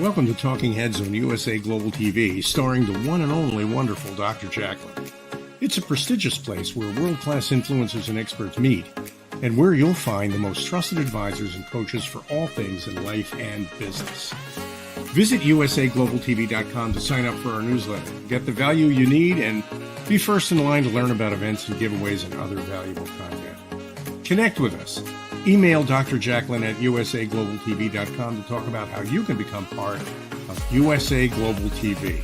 Welcome to Talking Heads on USA Global TV, starring the one and only wonderful Dr. Jacalyn. It's a prestigious place where world-class influencers and experts meet, and where you'll find the most trusted advisors and coaches for all things in life and business. Visit usaglobaltv.com to sign up for our newsletter, get the value you need, and be first in line to learn about events and giveaways and other valuable content. Connect with us. Email Dr. Jacalyn at usaglobaltv.com to talk about how you can become part of USA Global TV.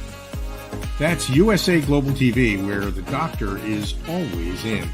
That's USA Global TV, where the doctor is always in.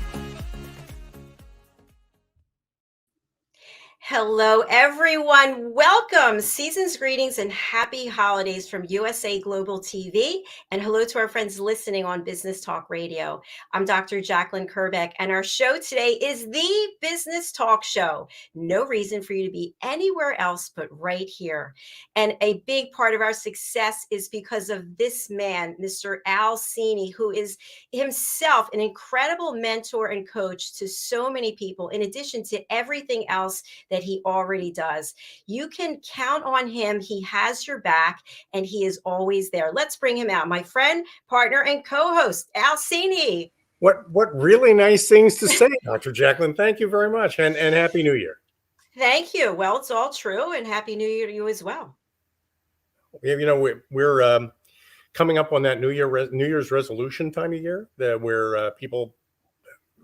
Hello, everyone. Welcome. Season's greetings and happy holidays from USA Global TV. And hello to our friends listening on Business Talk Radio. I'm Dr. Jacalyn Kerbeck, and our show today is the Business Talk Show. No reason for you to be anywhere else but right here. And a big part of our success is because of this man, Mr. Cini, who is himself an incredible mentor and coach to so many people, in addition to everything else that he already does. You can count on him. He has your back, and he is always there. Let's bring him out. My friend, partner, and co-host, Cini. What really nice things to say, Dr. Jacalyn. Thank you very much, and Happy New Year. Thank you. Well, it's all true, and Happy New Year to you as well. We're coming up on that New Year's resolution time of year, where people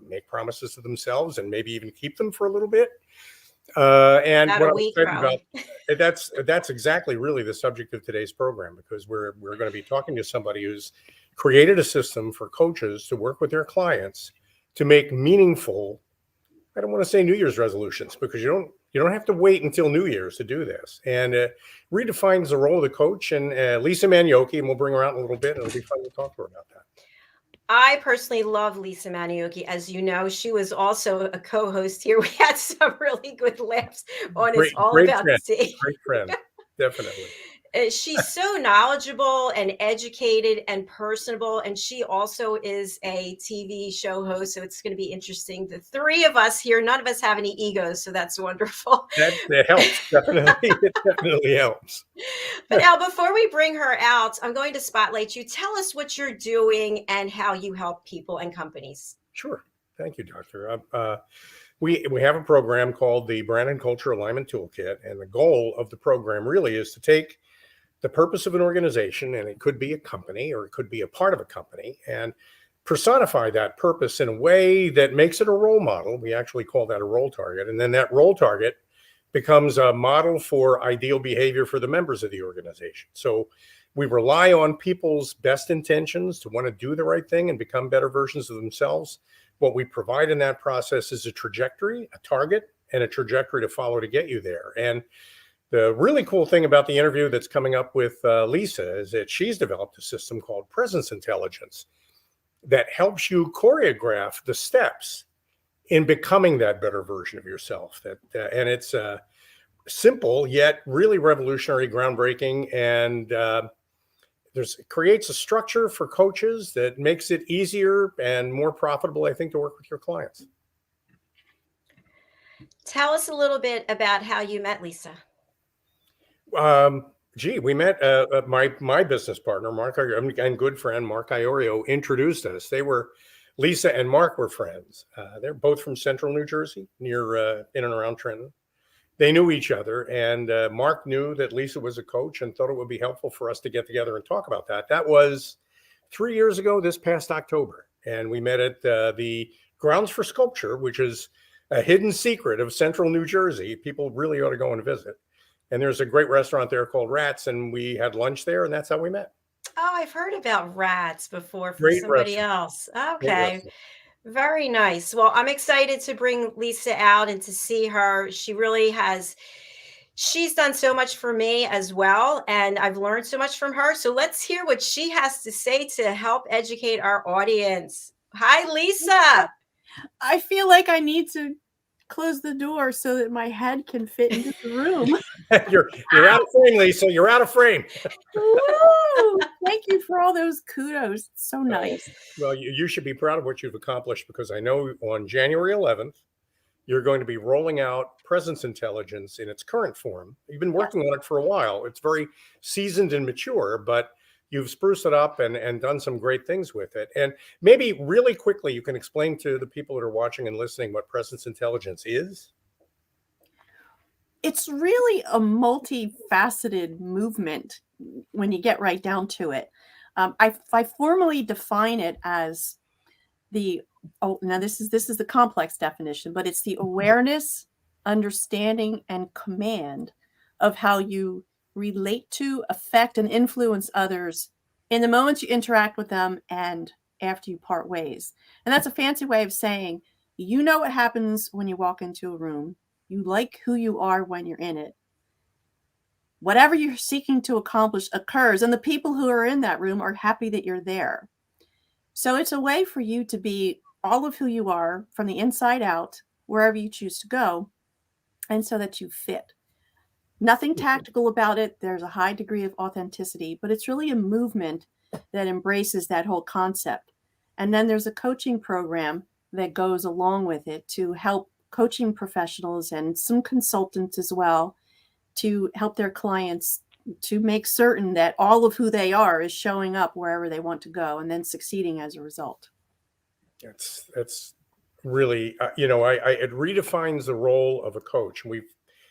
make promises to themselves and maybe even keep them for a little bit. And about what a I'm week, excited about, that's exactly really the subject of today's program, because we're going to be talking to somebody who's created a system for coaches to work with their clients to make meaningful, I don't want to say New Year's resolutions, because you don't have to wait until New Year's to do this, and redefines the role of the coach. And Lisa Manyoky, and we'll bring her out in a little bit, and it'll be fun to talk to her about that. I personally love Lisa Manyoky. As you know, she was also a co-host here. We had some really good laughs on It's All About Tea. Great friend, definitely. She's so knowledgeable and educated and personable, and she also is a TV show host, so it's going to be interesting. The three of us here, none of us have any egos, so that's wonderful. That helps, definitely. It definitely helps. But now, before we bring her out, I'm going to spotlight you. Tell us what you're doing and how you help people and companies. Sure. Thank you, Doctor. We have a program called the Brand and Culture Alignment Toolkit, and the goal of the program really is to take the purpose of an organization, and it could be a company or it could be a part of a company, and personify that purpose in a way that makes it a role model. We actually call that a role target. And then that role target becomes a model for ideal behavior for the members of the organization. So we rely on people's best intentions to want to do the right thing and become better versions of themselves. What we provide in that process is a trajectory, a target, and a trajectory to follow to get you there. And the really cool thing about the interview that's coming up with Lisa is that she's developed a system called Presence Intelligence that helps you choreograph the steps in becoming that better version of yourself. And it's simple, yet really revolutionary, groundbreaking, and it creates a structure for coaches that makes it easier and more profitable, I think, to work with your clients. Tell us a little bit about how you met Lisa. We met my business partner, Mark, and good friend, Mark Iorio, introduced us. Lisa and Mark were friends. They're both from central New Jersey, near in and around Trenton. They knew each other, and Mark knew that Lisa was a coach and thought it would be helpful for us to get together and talk about that. That was 3 years ago, this past October. And we met at the Grounds for Sculpture, which is a hidden secret of central New Jersey. People really ought to go and visit. And there's a great restaurant there called Rats, and we had lunch there, and that's how we met. Oh, I've heard about Rats before from somebody else. Okay. Very nice. Well, I'm excited to bring Lisa out and to see her. She's done so much for me as well, and I've learned so much from her. So let's hear what she has to say to help educate our audience. Hi, Lisa. I feel like I need to close the door so that my head can fit into the room. You're out of frame, Lisa. You're out of frame. Woo! Thank you for all those kudos. It's so nice. Well, you should be proud of what you've accomplished, because I know on January 11th, you're going to be rolling out presence intelligence in its current form. You've been working on it for a while. It's very seasoned and mature, but you've spruced it up and done some great things with it. And maybe really quickly, you can explain to the people that are watching and listening what presence intelligence is. It's really a multifaceted movement when you get right down to it. I formally define it as now this is the complex definition, but it's the awareness, understanding, and command of how you relate to, affect, and influence others in the moments you interact with them and after you part ways. And that's a fancy way of saying, you know what happens when you walk into a room. You like who you are when you're in it. Whatever you're seeking to accomplish occurs, and the people who are in that room are happy that you're there. So it's a way for you to be all of who you are from the inside out, wherever you choose to go, and so that you fit. Nothing tactical about it. There's a high degree of authenticity, but it's really a movement that embraces that whole concept. And then there's a coaching program that goes along with it to help coaching professionals and some consultants as well to help their clients to make certain that all of who they are is showing up wherever they want to go and then succeeding as a result. That's really, it redefines the role of a coach. And we've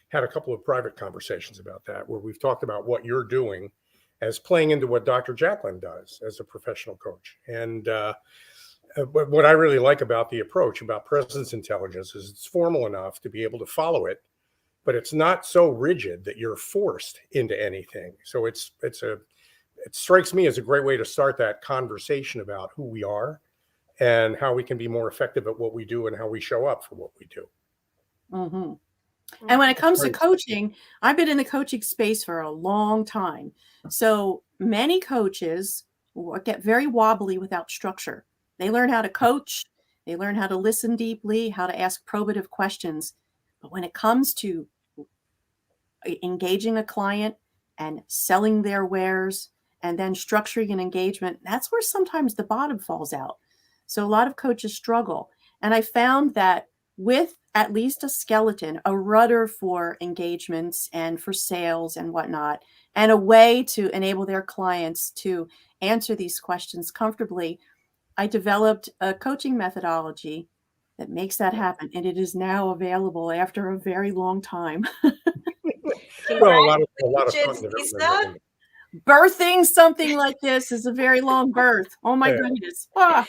had a couple of private conversations about that, where we've talked about what you're doing as playing into what Dr. Jacalyn does as a professional coach. And what I really like about the approach about presence intelligence is it's formal enough to be able to follow it, but it's not so rigid that you're forced into anything. So it strikes me as a great way to start that conversation about who we are and how we can be more effective at what we do and how we show up for what we do. Mm-hmm. And when it comes to coaching, I've been in the coaching space for a long time. So many coaches get very wobbly without structure. They learn how to coach, they learn how to listen deeply, how to ask probative questions. But when it comes to engaging a client and selling their wares and then structuring an engagement, that's where sometimes the bottom falls out. So a lot of coaches struggle. And I found that with at least a skeleton, a rudder for engagements and for sales and whatnot, and a way to enable their clients to answer these questions comfortably, I developed a coaching methodology that makes that happen. And it is now available after a very long time. Well, a lot of Congratulations, Lisa. Birthing something like this is a very long birth. Oh my goodness. Ah.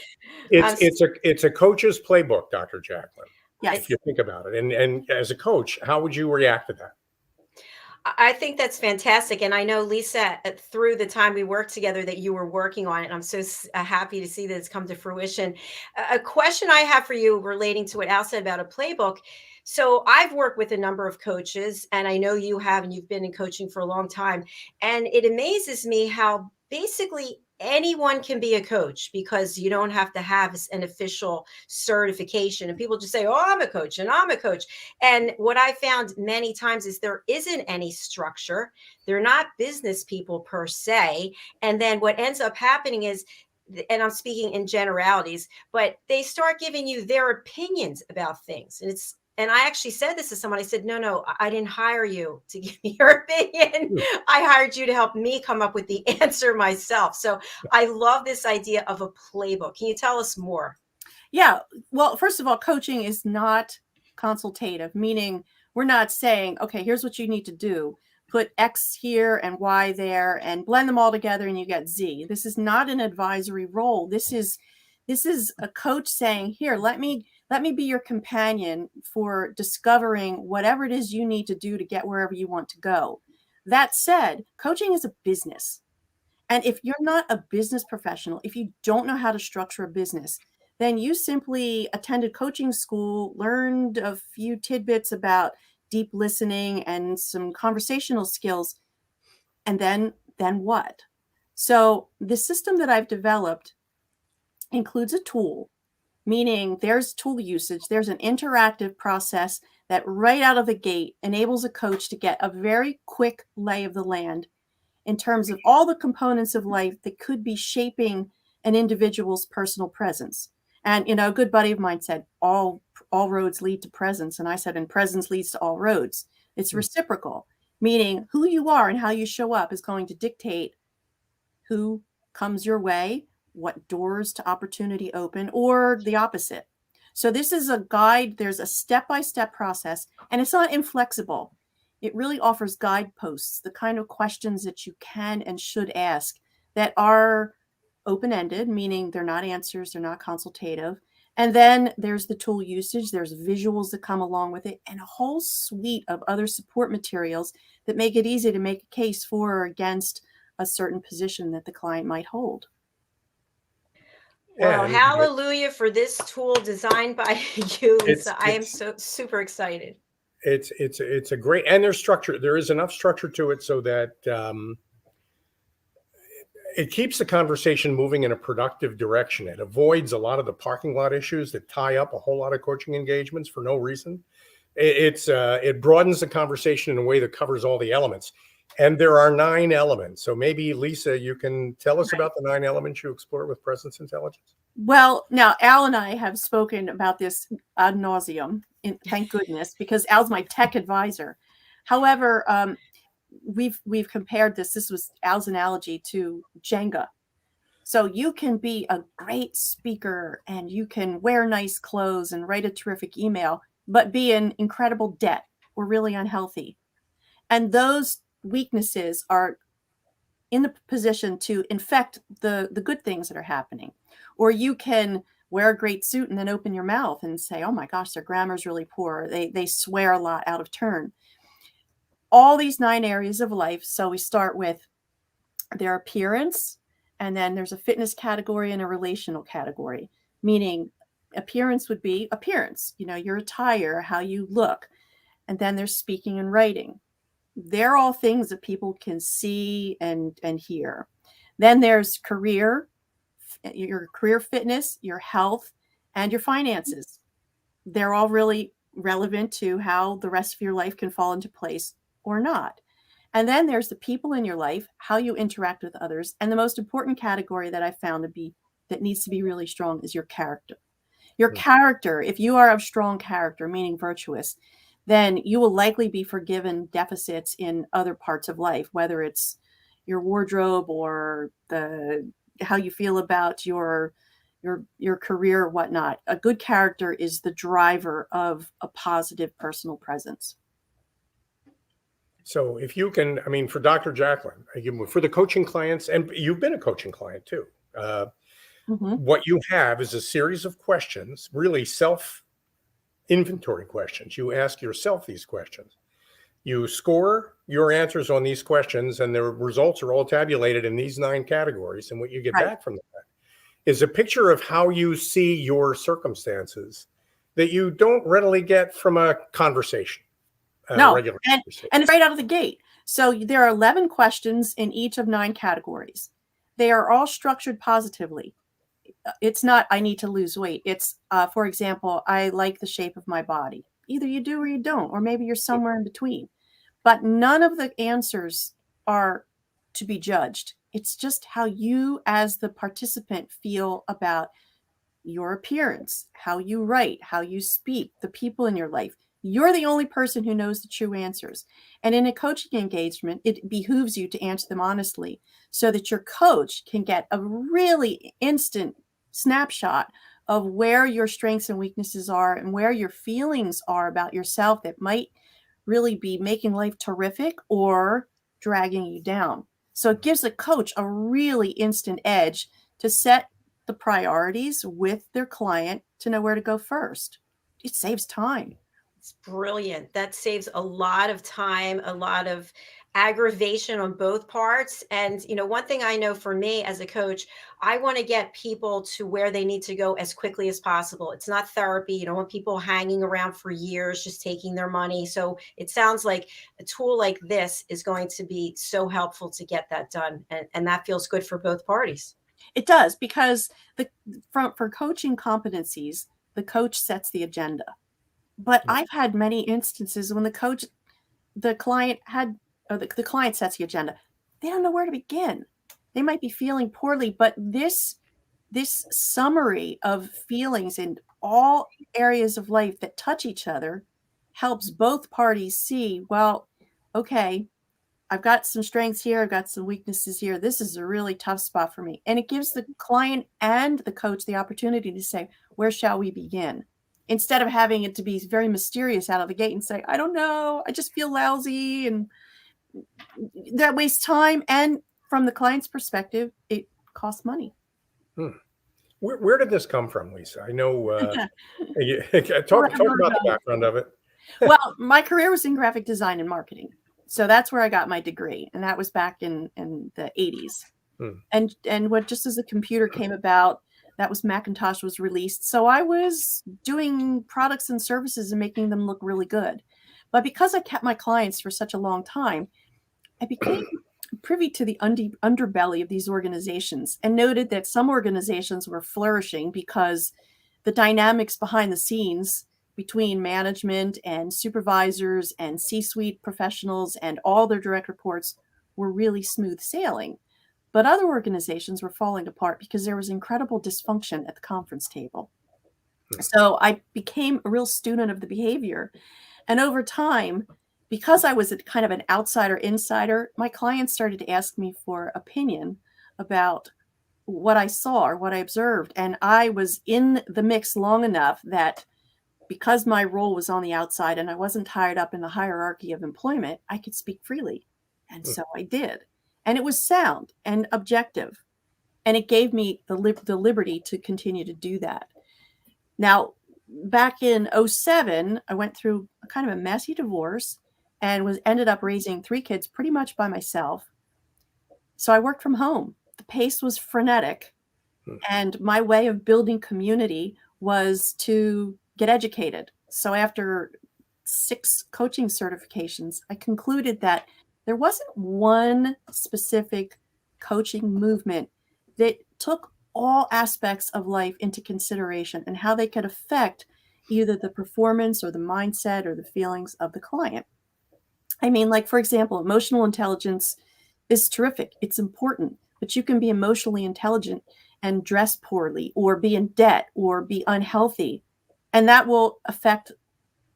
It's a coach's playbook, Dr. Jacalyn. Yes. If you think about it. And as a coach, how would you react to that? I think that's fantastic. And I know, Lisa, through the time we worked together, that you were working on it. And I'm so happy to see that it's come to fruition. A question I have for you relating to what Al said about a playbook. So I've worked with a number of coaches, and I know you have, and you've been in coaching for a long time. And it amazes me how basically anyone can be a coach, because you don't have to have an official certification. And people just say, oh, I'm a coach and I'm a coach. And what I found many times is there isn't any structure. They're not business people per se. And then what ends up happening is, and I'm speaking in generalities, but they start giving you their opinions about things. And I actually said this to someone. I said, no, I didn't hire you to give me your opinion. I hired you to help me come up with the answer myself. So I love this idea of a playbook. Can you tell us more? Yeah. Well, first of all, coaching is not consultative, meaning we're not saying, okay, here's what you need to do. Put X here and Y there and blend them all together and you get Z. This is not an advisory role. This is a coach saying, here, let me be your companion for discovering whatever it is you need to do to get wherever you want to go. That said, coaching is a business. And if you're not a business professional, if you don't know how to structure a business, then you simply attended coaching school, learned a few tidbits about deep listening and some conversational skills, and then what? So the system that I've developed includes a tool, meaning there's tool usage. There's an interactive process that right out of the gate enables a coach to get a very quick lay of the land in terms of all the components of life that could be shaping an individual's personal presence. And, a good buddy of mine said, all all roads lead to presence. And I said, and presence leads to all roads. It's reciprocal, meaning who you are and how you show up is going to dictate who comes your way, what doors to opportunity open, or the opposite. So this is a guide. There's a step-by-step process, and it's not inflexible. It really offers guideposts, the kind of questions that you can and should ask that are open-ended, meaning they're not answers, they're not consultative. And then there's the tool usage, there's visuals that come along with it, and a whole suite of other support materials that make it easy to make a case for or against a certain position that the client might hold. Well, And hallelujah for this tool designed by you, Lisa. I am it's so super excited. it's a great, and there's structure. There is enough structure to it so that it keeps the conversation moving in a productive direction. It avoids a lot of the parking lot issues that tie up a whole lot of coaching engagements for no reason. It broadens the conversation in a way that covers all the elements. And there are 9 elements. So maybe, Lisa, you can tell us about the 9 elements you explore with presence intelligence. Well, now Al and I have spoken about this ad nauseum, thank goodness, because Al's my tech advisor. However, we've compared this. This was Al's analogy to Jenga. So you can be a great speaker and you can wear nice clothes and write a terrific email, but be in incredible debt or really unhealthy. And those weaknesses are in the position to infect the good things that are happening. Or you can wear a great suit and then open your mouth and say, oh my gosh, their grammar's really poor. They swear a lot out of turn. All these 9 areas of life. So we start with their appearance, and then there's a fitness category and a relational category, meaning appearance would be appearance, your attire, how you look. And then there's speaking and writing. They're all things that people can see and hear. Then there's career, your career fitness, your health, and your finances. They're all really relevant to how the rest of your life can fall into place or not. And then there's the people in your life, how you interact with others. And the most important category that I found that needs to be really strong is your character. Your character, if you are of strong character, meaning virtuous, then you will likely be forgiven deficits in other parts of life, whether it's your wardrobe or how you feel about your career or whatnot. A good character is the driver of a positive personal presence. So if you can, for Dr. Jacalyn, for the coaching clients, and you've been a coaching client too, what you have is a series of questions, really self-inventory questions. You ask yourself these questions. You score your answers on these questions, and the results are all tabulated in these 9 categories. And what you get back from that is a picture of how you see your circumstances that you don't readily get from a conversation. No, and it's right out of the gate. So there are 11 questions in each of 9 categories. They are all structured positively. It's not, I need to lose weight. It's, for example, I like the shape of my body. Either you do or you don't, or maybe you're somewhere in between. But none of the answers are to be judged. It's just how you as the participant feel about your appearance, how you write, how you speak, the people in your life. You're the only person who knows the true answers. And in a coaching engagement, it behooves you to answer them honestly so that your coach can get a really instant snapshot of where your strengths and weaknesses are and where your feelings are about yourself that might really be making life terrific or dragging you down. So it gives the coach a really instant edge to set the priorities with their client to know where to go first. It saves time. It's brilliant. That saves a lot of time, a lot of aggravation on both parts. And, one thing I know for me as a coach, I want to get people to where they need to go as quickly as possible. It's not therapy. You don't want people hanging around for years, just taking their money. So it sounds like a tool like this is going to be so helpful to get that done. And that feels good for both parties. It does, because for coaching competencies, the coach sets the agenda. But I've had many instances when the client sets the agenda. They don't know where to begin. They might be feeling poorly, but this summary of feelings and all areas of life that touch each other helps both parties see, well, okay, I've got some strengths here, I've got some weaknesses here. This is a really tough spot for me. And it gives the client and the coach the opportunity to say, where shall we begin? Instead of having it to be very mysterious out of the gate and say, I don't know, I just feel lousy. And that wastes time. And from the client's perspective, it costs money. Where did this come from, Lisa? I know, talk about the background of it. Well, my career was in graphic design and marketing. So that's where I got my degree. And that was back in the 80s. And what, just as the computer came about, that was Macintosh was released. So I was doing products and services and making them look really good. But because I kept my clients for such a long time, I became privy to the underbelly of these organizations and noted that some organizations were flourishing because the dynamics behind the scenes between management and supervisors and C-suite professionals and all their direct reports were really smooth sailing. But other organizations were falling apart because there was incredible dysfunction at the conference table. So I became a real student of the behavior. And over time, because I was kind of an outsider insider, my clients started to ask me for opinion about what I saw or what I observed. And I was in the mix long enough that because my role was on the outside and I wasn't tied up in the hierarchy of employment, I could speak freely. And so I did. And it was sound and objective. And it gave me the liberty to continue to do that. Now, back in 2007, I went through kind of a messy divorce and ended up raising 3 kids pretty much by myself. So I worked from home. The pace was frenetic. And my way of building community was to get educated. So after 6 coaching certifications, I concluded that there wasn't one specific coaching movement that took all aspects of life into consideration and how they could affect either the performance or the mindset or the feelings of the client. I mean, like, for example, emotional intelligence is terrific. It's important, but you can be emotionally intelligent and dress poorly or be in debt or be unhealthy. And that will affect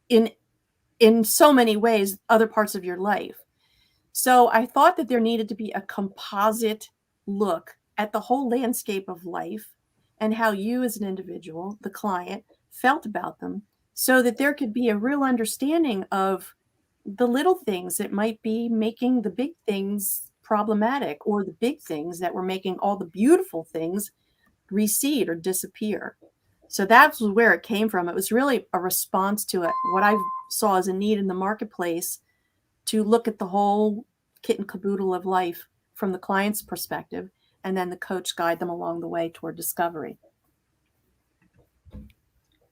in so many ways other parts of your life. So I thought that there needed to be a composite look at the whole landscape of life and how you as an individual, the client, felt about them so that there could be a real understanding of the little things that might be making the big things problematic or the big things that were making all the beautiful things recede or disappear. So that's where it came from. It was really a response to it, what I saw as a need in the marketplace to look at the whole kit and caboodle of life from the client's perspective, and then the coach guide them along the way toward discovery.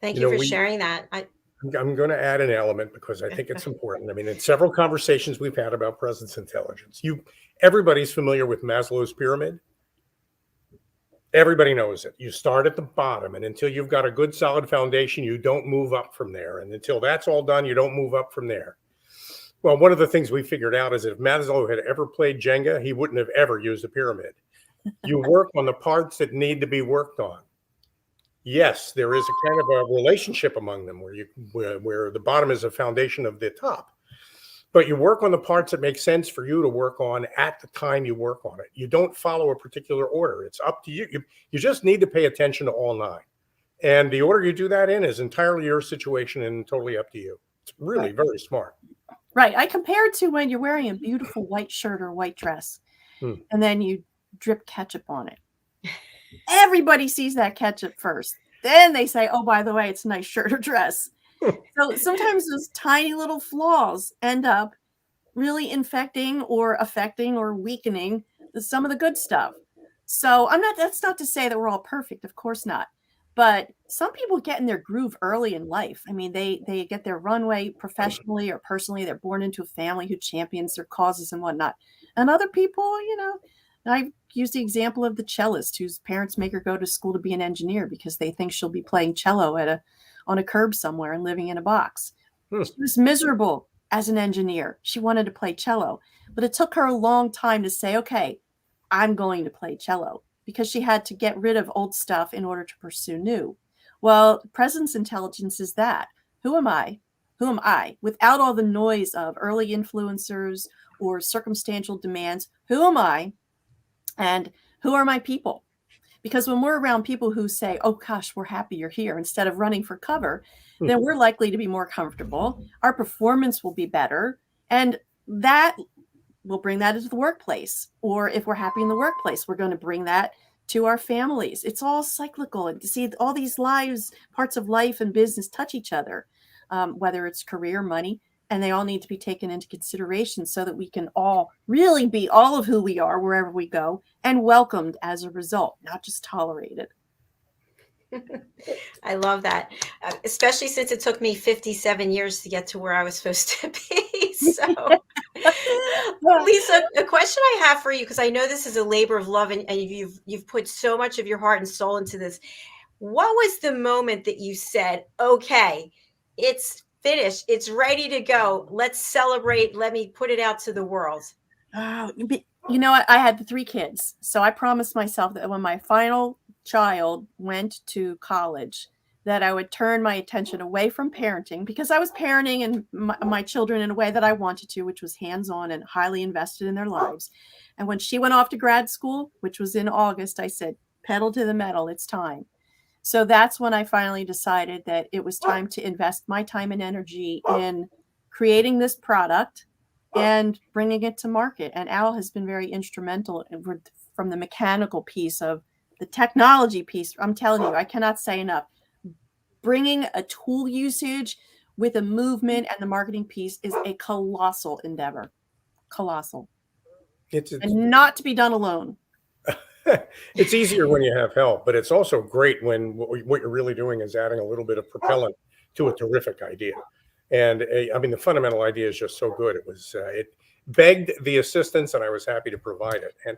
Thank you for sharing that. I'm going to add an element because I think it's important. I mean, in several conversations we've had about presence intelligence, everybody's familiar with Maslow's pyramid. Everybody knows it. You start at the bottom, and until you've got a good solid foundation, you don't move up from there. And until that's all done, you don't move up from there. Well, one of the things we figured out is that if Maslow had ever played Jenga, he wouldn't have ever used a pyramid. You work on the parts that need to be worked on. Yes, there is a kind of a relationship among them where the bottom is a foundation of the top. But you work on the parts that make sense for you to work on at the time you work on it. You don't follow a particular order. It's up to you. You just need to pay attention to all 9. And the order you do that in is entirely your situation and totally up to you. It's really very smart. Right. I compare it to when you're wearing a beautiful white shirt or white dress, and then you drip ketchup on it. Everybody sees that ketchup first. Then they say, oh, by the way, it's a nice shirt or dress. So sometimes those tiny little flaws end up really infecting or affecting or weakening some of the good stuff. So that's not to say that we're all perfect. Of course not. But some people get in their groove early in life. I mean, they get their runway professionally or personally. They're born into a family who champions their causes and whatnot. And other people, I use the example of the cellist whose parents make her go to school to be an engineer because they think she'll be playing cello on a curb somewhere and living in a box. She was miserable as an engineer. She wanted to play cello, but it took her a long time to say, okay, I'm going to play cello, because she had to get rid of old stuff in order to pursue new. Well, presence intelligence is that. Who am I? Who am I? Without all the noise of early influencers or circumstantial demands, who am I? And who are my people? Because when we're around people who say, oh gosh, we're happy you're here, instead of running for cover, then we're likely to be more comfortable. Our performance will be better. And that will bring that into the workplace. Or if we're happy in the workplace, we're going to bring that to our families. It's all cyclical. And to see all these lives, parts of life and business touch each other, whether it's career, money, and they all need to be taken into consideration so that we can all really be all of who we are wherever we go and welcomed as a result, not just tolerated. I love that, especially since it took me 57 years to get to where I was supposed to be. So, Lisa, a question I have for you, because I know this is a labor of love, and you've put so much of your heart and soul into this. What was the moment that you said, okay, it's finished, it's ready to go, let's celebrate, let me put it out to the world? Oh, you know what? I had 3 kids. So I promised myself that when my final child went to college, that I would turn my attention away from parenting, because I was parenting and my children in a way that I wanted to, which was hands-on and highly invested in their lives. And when she went off to grad school, which was in August, I said, pedal to the metal, it's time. So that's when I finally decided that it was time to invest my time and energy in creating this product and bringing it to market. And Al has been very instrumental from the mechanical piece of the technology piece. I'm telling you, I cannot say enough. Bringing a tool usage with a movement and the marketing piece is a colossal endeavor. Colossal. And not to be done alone. It's easier when you have help, but it's also great when what you're really doing is adding a little bit of propellant to a terrific idea. And I mean, the fundamental idea is just so good. It begged the assistance, and I was happy to provide it. And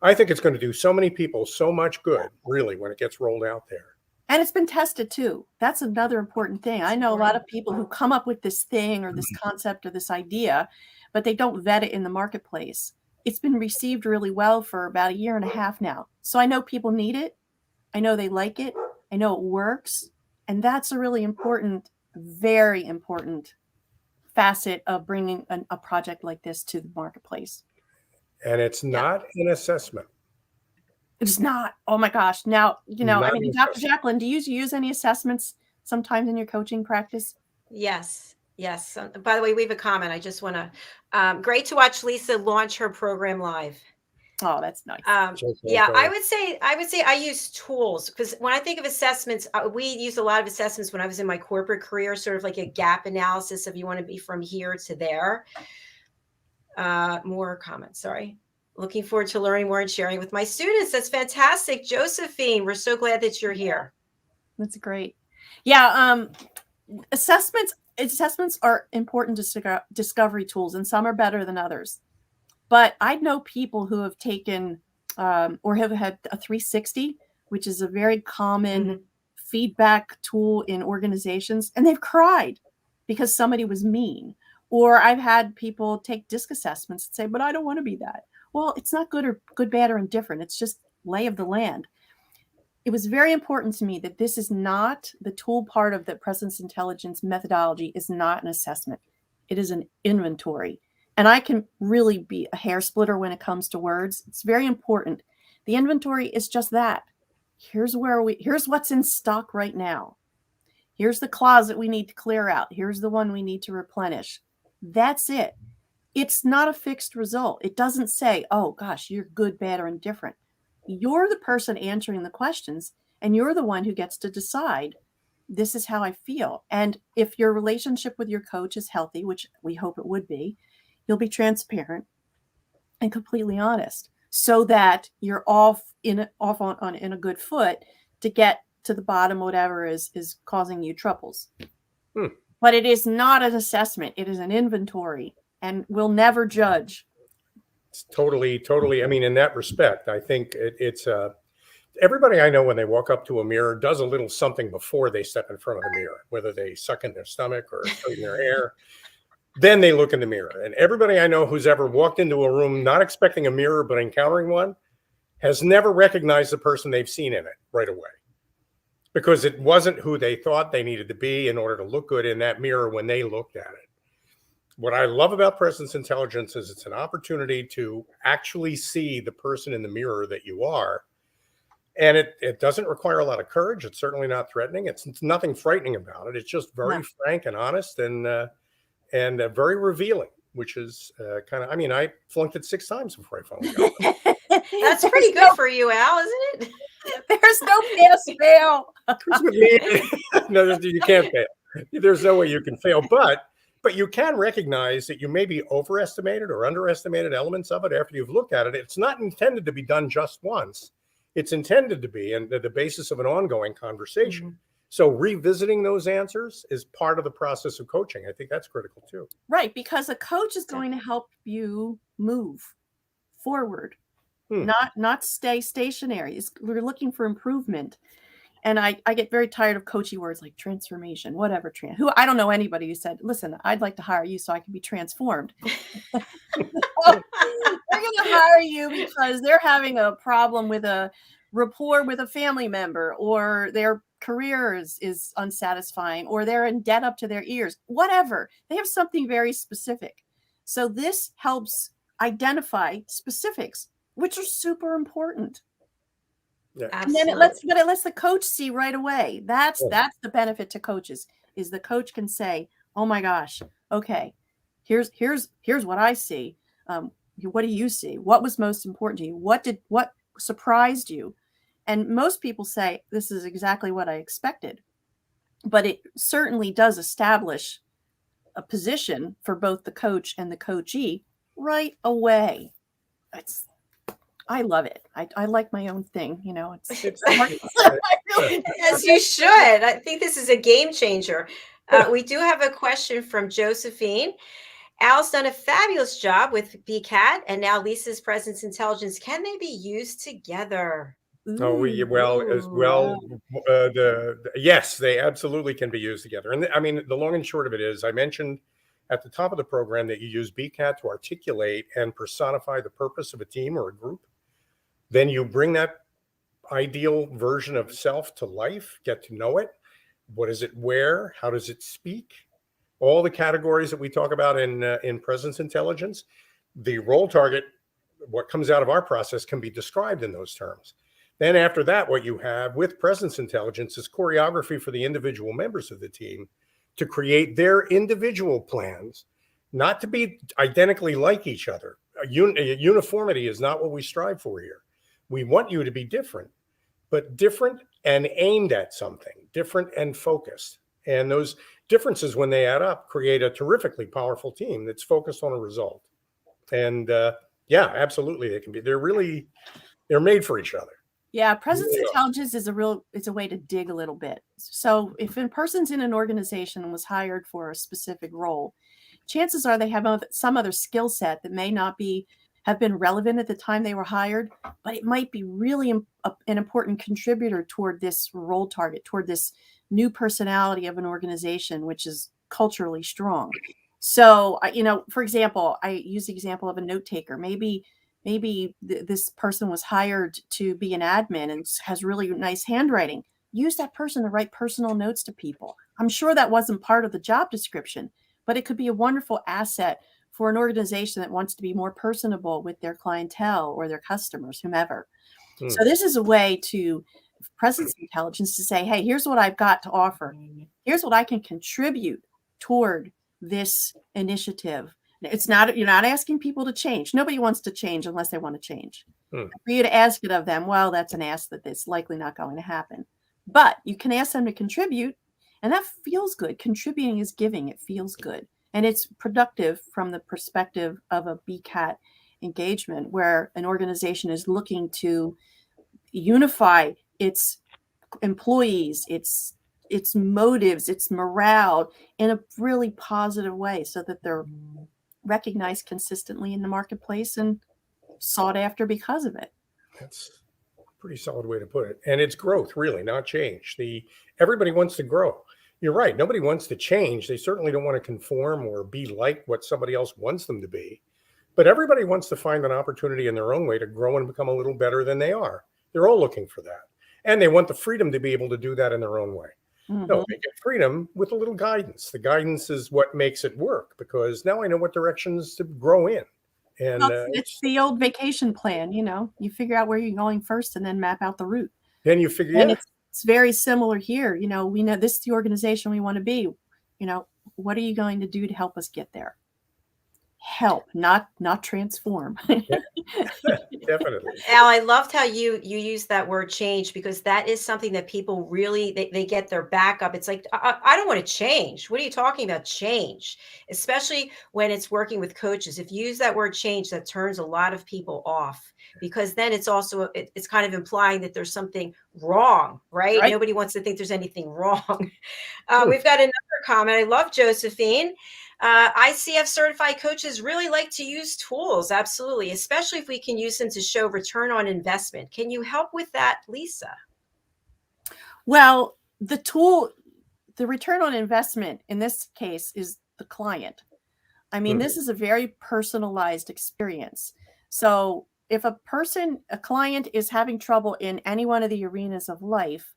I think it's going to do so many people so much good, really, when it gets rolled out there. And it's been tested too. That's another important thing. I know a lot of people who come up with this thing or this concept or this idea, but they don't vet it in the marketplace. It's been received really well for about 1.5 years now. So I know people need it. I know they like it. I know it works. And that's a really important, very important facet of bringing a project like this to the marketplace. And it's not an assessment. It's not. Oh my gosh. Now, I mean, Dr. Jacalyn, do you use any assessments sometimes in your coaching practice? Yes. Yes. By the way, we have a comment. I just want to, great to watch Lisa launch her program live. Oh, that's nice. Yeah, I would say I use tools, because when I think of assessments, we used a lot of assessments when I was in my corporate career, sort of like a gap analysis if you want to be from here to there. More comments. Sorry. Looking forward to learning more and sharing with my students. That's fantastic. Josephine, we're so glad that you're here. That's great. Yeah. Assessments are important discovery tools, and some are better than others. But I know people who have taken or have had a 360, which is a very common feedback tool in organizations, and they've cried because somebody was mean. Or I've had people take DISC assessments and say, but I don't want to be that. Well, it's not good, bad, or indifferent. It's just lay of the land. It was very important to me that this is not the tool part of the presence intelligence methodology is not an assessment. It is an inventory. And I can really be a hair splitter when it comes to words. It's very important. The inventory is just that. Here's what's in stock right now. Here's the closet we need to clear out. Here's the one we need to replenish. That's it. It's not a fixed result. It doesn't say, oh gosh, you're good, bad, or indifferent. You're the person answering the questions, and you're the one who gets to decide, this is how I feel. And if your relationship with your coach is healthy, which we hope it would be, you'll be transparent and completely honest so that you're off in a good foot to get to the bottom, whatever is causing you troubles. But it is not an assessment. It is an inventory, and we'll never judge. It's totally. I mean, in that respect, I think it's everybody I know, when they walk up to a mirror, does a little something before they step in front of the mirror, whether they suck in their stomach or straighten their hair. Then they look in the mirror. And everybody I know who's ever walked into a room not expecting a mirror but encountering one has never recognized the person they've seen in it right away. because it wasn't who they thought they needed to be in order to look good in that mirror when they looked at it. What I love about presence intelligence is it's an opportunity to actually see the person in the mirror that you are. And it doesn't require a lot of courage. It's certainly not threatening. It's nothing frightening about it. It's just very frank and honest and very revealing, which is kind of, I mean, I flunked it 6 times before I finally got it. That's pretty good for you, Al, isn't it? There's no pass fail. No, you can't fail. There's no way you can fail, but you can recognize that you maybe overestimated or underestimated elements of it after you've looked at it. It's not intended to be done just once. It's intended to be the basis of an ongoing conversation. Mm-hmm. So revisiting those answers is part of the process of coaching. I think that's critical too. Right, because a coach is going to help you move forward, not stay stationary. We're looking for improvement. And I get very tired of coachy words like transformation, whatever. I don't know anybody who said, listen, I'd like to hire you so I can be transformed. They're going to hire you because they're having a problem with a rapport with a family member, or their career is unsatisfying, or they're in debt up to their ears, whatever. They have something very specific. So this helps identify specifics, which are super important. Yeah. And then it lets the coach see right away. That's the benefit to coaches, is the coach can say, oh my gosh, okay, here's what I see. What do you see? What was most important to you? What surprised you? And most people say, this is exactly what I expected. But it certainly does establish a position for both the coach and the coachee right away. I love it. I like my own thing. You know, it's as you should. I think this is a game changer. We do have a question from Josephine. Al's done a fabulous job with BCAT, and now Lisa's presence intelligence. Can they be used together? Yes, they absolutely can be used together. And I mean, the long and short of it is, I mentioned at the top of the program that you use BCAT to articulate and personify the purpose of a team or a group. Then you bring that ideal version of self to life, get to know it. What does it wear? How does it speak? All the categories that we talk about in presence intelligence. The role target, what comes out of our process, can be described in those terms. Then after that, what you have with presence intelligence is choreography for the individual members of the team to create their individual plans, not to be identically like each other. Uniformity is not what we strive for here. We want you to be different, but different and aimed at something, different and focused. And those differences, when they add up, create a terrifically powerful team that's focused on a result. And yeah, absolutely, they can be. They're made for each other. Yeah, presence intelligence is it's a way to dig a little bit. So if a person's in an organization and was hired for a specific role, chances are they have some other skill set that may not have been relevant at the time they were hired, but it might be really an important contributor toward this role target, toward this new personality of an organization, which is culturally strong. So, for example, I use the example of a note taker. Maybe this person was hired to be an admin and has really nice handwriting. Use that person to write personal notes to people. I'm sure that wasn't part of the job description, but it could be a wonderful asset for an organization that wants to be more personable with their clientele or their customers, whomever. So this is a way to presence intelligence to say, hey, here's what I've got to offer. Here's what I can contribute toward this initiative. You're not asking people to change. Nobody wants to change unless they want to change. For you to ask it of them, well, that's an ask that's likely not going to happen. But you can ask them to contribute, and that feels good. Contributing is giving. It feels good. And it's productive from the perspective of a BCAT engagement, where an organization is looking to unify its employees, its motives, its morale in a really positive way, so that they're recognized consistently in the marketplace and sought after because of it. That's a pretty solid way to put it. And it's growth, really, not change. Everybody wants to grow. You're right. Nobody wants to change. They certainly don't want to conform or be like what somebody else wants them to be. But everybody wants to find an opportunity in their own way to grow and become a little better than they are. They're all looking for that. And they want the freedom to be able to do that in their own way. Mhm. No, they get freedom with a little guidance. The guidance is what makes it work, because now I know what directions to grow in. And Well, it's the old vacation plan, you figure out where you're going first and then map out the route. then you figure, And yeah, it's very similar here. We know this is the organization we want to be. What are you going to do to help us get there? Help, not transform. definitely. Al, I loved how you used that word change, because that is something that people really they get their back up. It's like, I don't want to change. What are you talking about, change? Especially when it's working with coaches. If you use that word change, that turns a lot of people off, because then it's also it's kind of implying that there's something wrong, right? Right. Nobody wants to think there's anything wrong. Hmm. We've got another comment. I love Josephine. ICF certified coaches really like to use tools. Absolutely. Especially if we can use them to show return on investment. Can you help with that, Lisa? Well, the return on investment in this case is the client. I mean, this is a very personalized experience. So if a client is having trouble in any one of the arenas of life,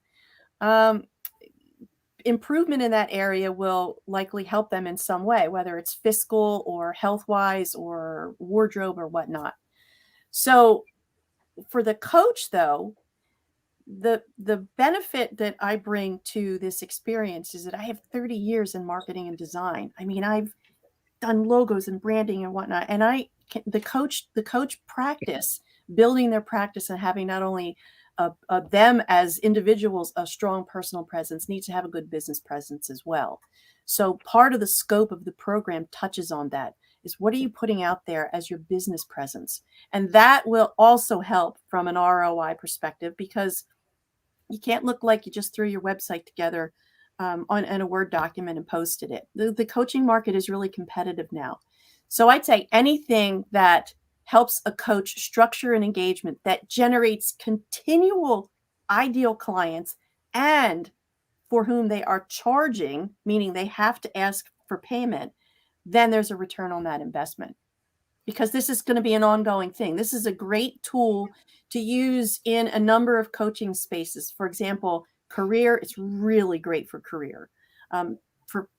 improvement in that area will likely help them in some way, whether it's fiscal or health-wise or wardrobe or whatnot. So for the coach, though, the benefit that I bring to this experience is that I have 30 years in marketing and design. I mean, I've done logos and branding and whatnot, and the coach practice, building their practice and having not only them as individuals a strong personal presence, need to have a good business presence as well. So part of the scope of the program touches on that, is what are you putting out there as your business presence? And that will also help from an ROI perspective, because you can't look like you just threw your website together in a Word document and posted it. The coaching market is really competitive now. So I'd say anything that helps a coach structure an engagement that generates continual ideal clients and for whom they are charging, meaning they have to ask for payment, then there's a return on that investment. Because this is going to be an ongoing thing. This is a great tool to use in a number of coaching spaces. For example, career, it's really great for career,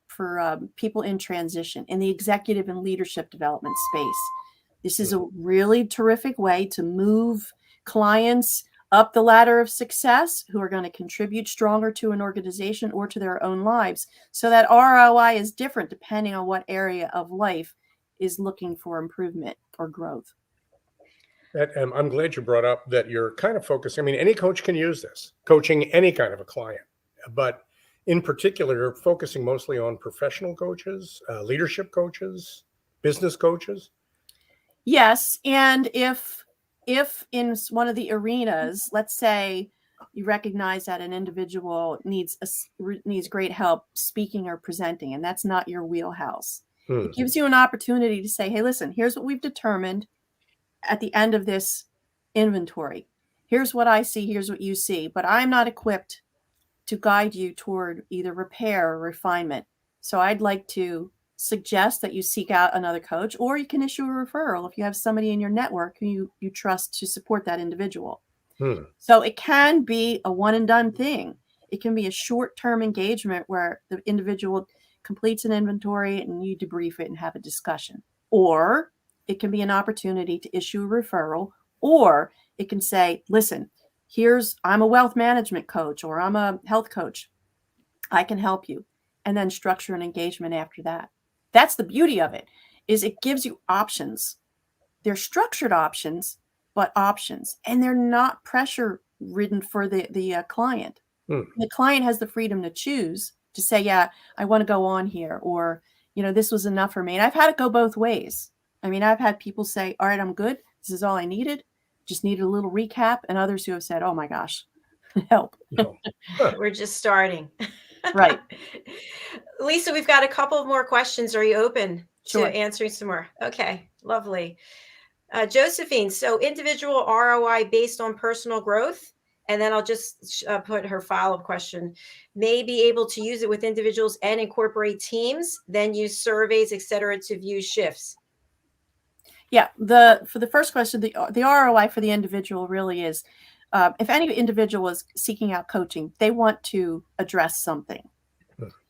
for people in transition, in the executive and leadership development space. This is a really terrific way to move clients up the ladder of success who are going to contribute stronger to an organization or to their own lives. So that ROI is different depending on what area of life is looking for improvement or growth. I'm glad you brought up that you're kind of focused. I mean, any coach can use this, coaching any kind of a client, but in particular, you're focusing mostly on professional coaches, leadership coaches, business coaches. Yes. And if in one of the arenas, let's say you recognize that an individual needs great help speaking or presenting, and that's not your wheelhouse, it gives you an opportunity to say, hey, listen, here's what we've determined at the end of this inventory. Here's what I see, here's what you see, but I'm not equipped to guide you toward either repair or refinement. So I'd like to suggest that you seek out another coach, or you can issue a referral if you have somebody in your network who you trust to support that individual. So it can be a one and done thing. It can be a short-term engagement where the individual completes an inventory and you debrief it and have a discussion. Or it can be an opportunity to issue a referral, or it can say, listen, I'm a wealth management coach, or I'm a health coach. I can help you. And then structure an engagement after that. That's the beauty of it, is it gives you options. They're structured options, but options, and they're not pressure ridden for the client. The client has the freedom to choose to say, yeah, I want to go on here, or, this was enough for me. And I've had it go both ways. I mean, I've had people say, all right, I'm good. This is all I needed. Just needed a little recap. And others who have said, oh my gosh, help. We're just starting. Right. Lisa, we've got a couple of more questions. Are you open Sure. to answering some more? Okay, lovely. Josephine, so individual ROI based on personal growth, and then I'll just put her follow-up question, may be able to use it with individuals and incorporate teams, then use surveys, et cetera, to view shifts. Yeah, for the first question, the ROI for the individual really is if any individual is seeking out coaching, they want to address something.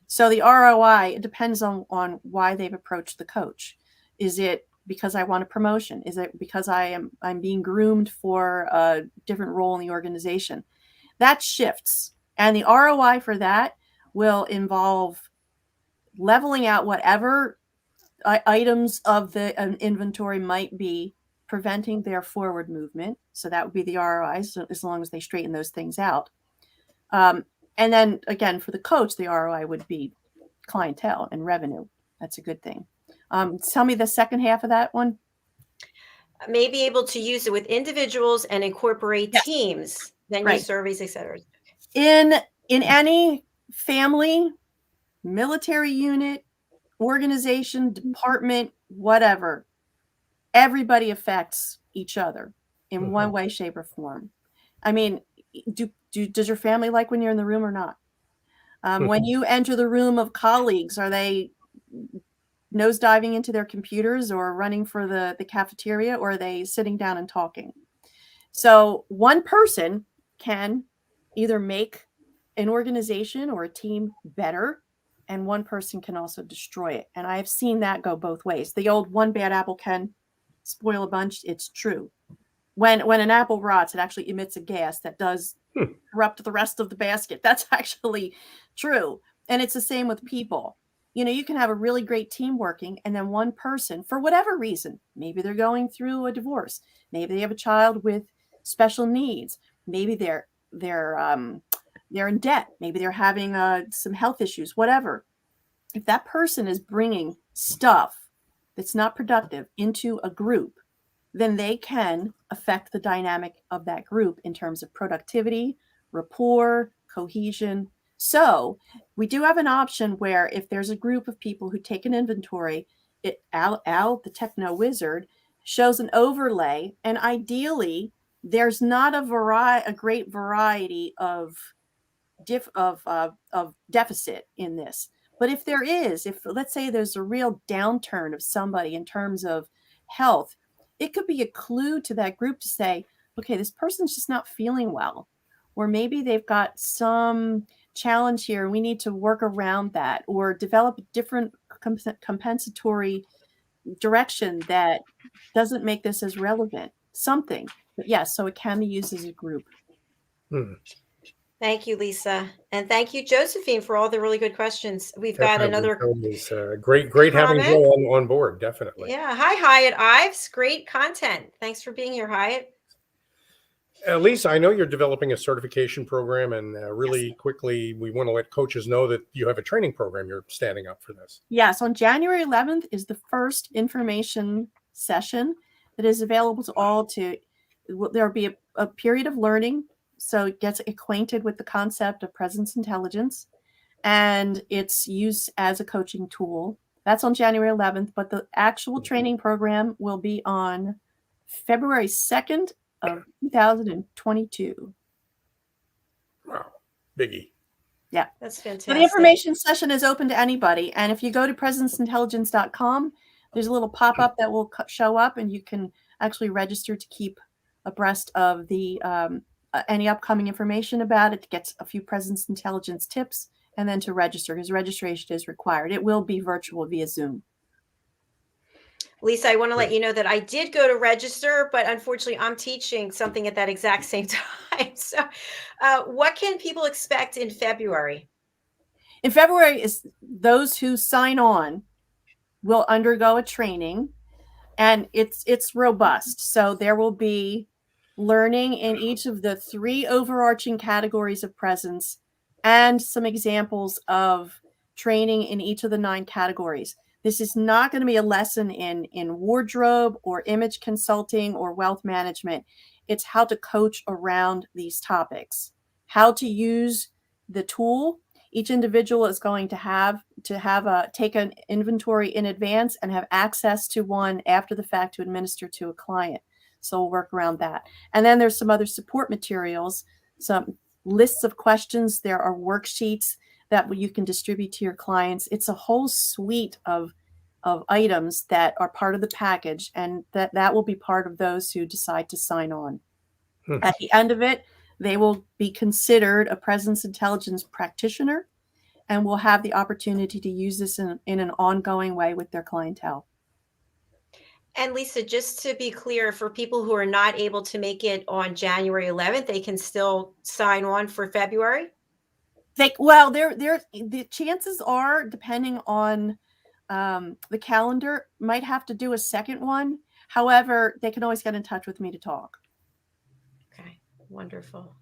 So the ROI, it depends on why they've approached the coach. Is it because I want a promotion? Is it because I'm being groomed for a different role in the organization? That shifts. And the ROI for that will involve leveling out whatever items of the inventory might be preventing their forward movement. So that would be the ROI, so as long as they straighten those things out. And then again, for the coach, the ROI would be clientele and revenue. That's a good thing. Tell me the second half of that one. May be able to use it with individuals and incorporate Yes. teams, venue Right. surveys, etc. In any family, military unit, organization, department, whatever, everybody affects each other in one way, shape, or form. I mean, does your family like when you're in the room or not? When you enter the room of colleagues, are they nosediving into their computers or running for the cafeteria, or are they sitting down and talking? So one person can either make an organization or a team better, and one person can also destroy it. And I've seen that go both ways. The old one bad apple can spoil a bunch. It's true. When an apple rots, it actually emits a gas that does corrupt the rest of the basket. That's actually true. And it's the same with people. You know, you can have a really great team working, and then one person, for whatever reason, maybe they're going through a divorce, maybe they have a child with special needs, maybe they're in debt, maybe they're having some health issues, whatever. If that person is bringing stuff that's not productive into a group, then they can affect the dynamic of that group in terms of productivity, rapport, cohesion. So we do have an option where if there's a group of people who take an inventory, Al, the techno wizard, shows an overlay, and ideally there's not a great variety of deficit in this. But if there is, if let's say there's a real downturn of somebody in terms of health, it could be a clue to that group to say, okay, this person's just not feeling well, or maybe they've got some challenge here. We need to work around that, or develop a different compensatory direction that doesn't make this as relevant. Something. But yes, so it can be used as a group. Thank you, Lisa. And thank you, Josephine, for all the really good questions. We've got another great having Joe on board, definitely. Yeah. Hi, Hyatt Ives. Great content. Thanks for being here, Hyatt. Lisa, I know you're developing a certification program, and really quickly, we want to let coaches know that you have a training program you're standing up for this. Yes, on January 11th is the first information session that is available to all. There'll be a period of learning, so it gets acquainted with the concept of presence intelligence, and it's used as a coaching tool. That's on January 11th, but the actual training program will be on February 2nd of 2022. Wow, biggie. Yeah, that's fantastic. So the information session is open to anybody, and if you go to presenceintelligence.com, there's a little pop-up that will show up, and you can actually register to keep abreast of the any upcoming information about it, to get a few presence intelligence tips, and then to register, because registration is required. It will be virtual via Zoom. Lisa, I want to let you know that I did go to register, but unfortunately I'm teaching something at that exact same time. So what can people expect in February? In February, is those who sign on will undergo a training, and it's robust. So there will be learning in each of the 3 overarching categories of presence, and some examples of training in each of the 9 categories. This is not going to be a lesson in wardrobe or image consulting or wealth management. It's how to coach around these topics, how to use the tool. Each individual is going to have take an inventory in advance and have access to one after the fact to administer to a client. So we'll work around that. And then there's some other support materials, some lists of questions. There are worksheets that you can distribute to your clients. It's a whole suite of items that are part of the package, and that will be part of those who decide to sign on. At the end of it, they will be considered a presence intelligence practitioner and will have the opportunity to use this in an ongoing way with their clientele. And Lisa, just to be clear, for people who are not able to make it on January 11th, they can still sign on for February? The chances are, depending on the calendar, might have to do a second one. However, they can always get in touch with me to talk. Okay, wonderful.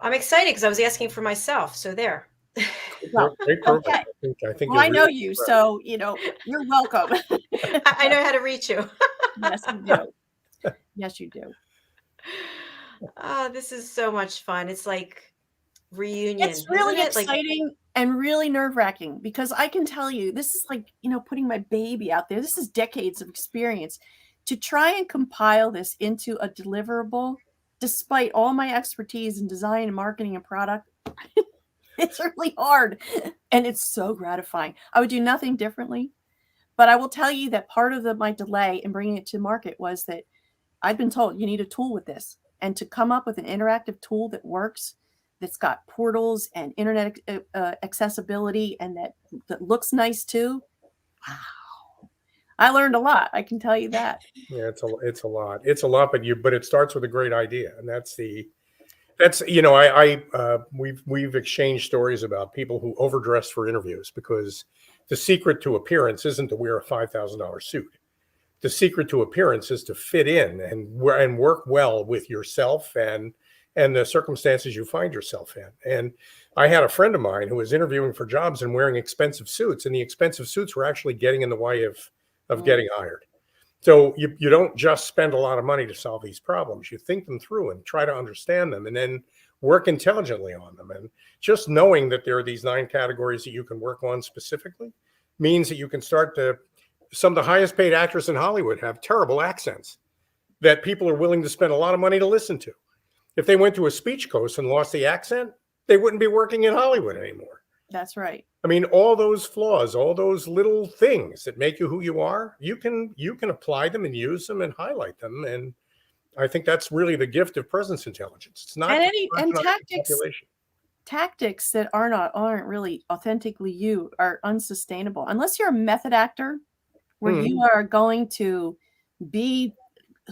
I'm excited because I was asking for myself. So there. Well, Great program. okay. I think Well, I you're know really you, impressed. so you're welcome. I know how to reach you. Yes, you do. Yes, you do. This is so much fun. It's like reunion, It's isn't really it? Like, exciting and really nerve-wracking because I can tell you, this is like, putting my baby out there. This is decades of experience. To try and compile this into a deliverable, despite all my expertise in design and marketing and product, it's really hard. And it's so gratifying. I would do nothing differently. But I will tell you that part of my delay in bringing it to market was that I'd been told you need a tool with this. And to come up with an interactive tool that works, that's got portals and internet accessibility, and that looks nice too. Wow. I learned a lot. I can tell you that. Yeah, it's a lot. It's a lot, but it starts with a great idea, and that's we've exchanged stories about people who overdress for interviews because the secret to appearance isn't to wear a $5,000 suit. The secret to appearance is to fit in and work well with yourself and the circumstances you find yourself in. And I had a friend of mine who was interviewing for jobs and wearing expensive suits, and the expensive suits were actually getting in the way of getting hired. So you don't just spend a lot of money to solve these problems. You think them through and try to understand them and then work intelligently on them. And just knowing that there are these 9 categories that you can work on specifically means that you can start to, some of the highest paid actors in Hollywood have terrible accents that people are willing to spend a lot of money to listen to. If they went to a speech course and lost the accent, they wouldn't be working in Hollywood anymore. That's right. I mean, all those flaws, all those little things that make you who you are, you can apply them and use them and highlight them. And I think that's really the gift of presence intelligence. It's not And tactics that aren't really authentically you are unsustainable unless you're a method actor where you are going to be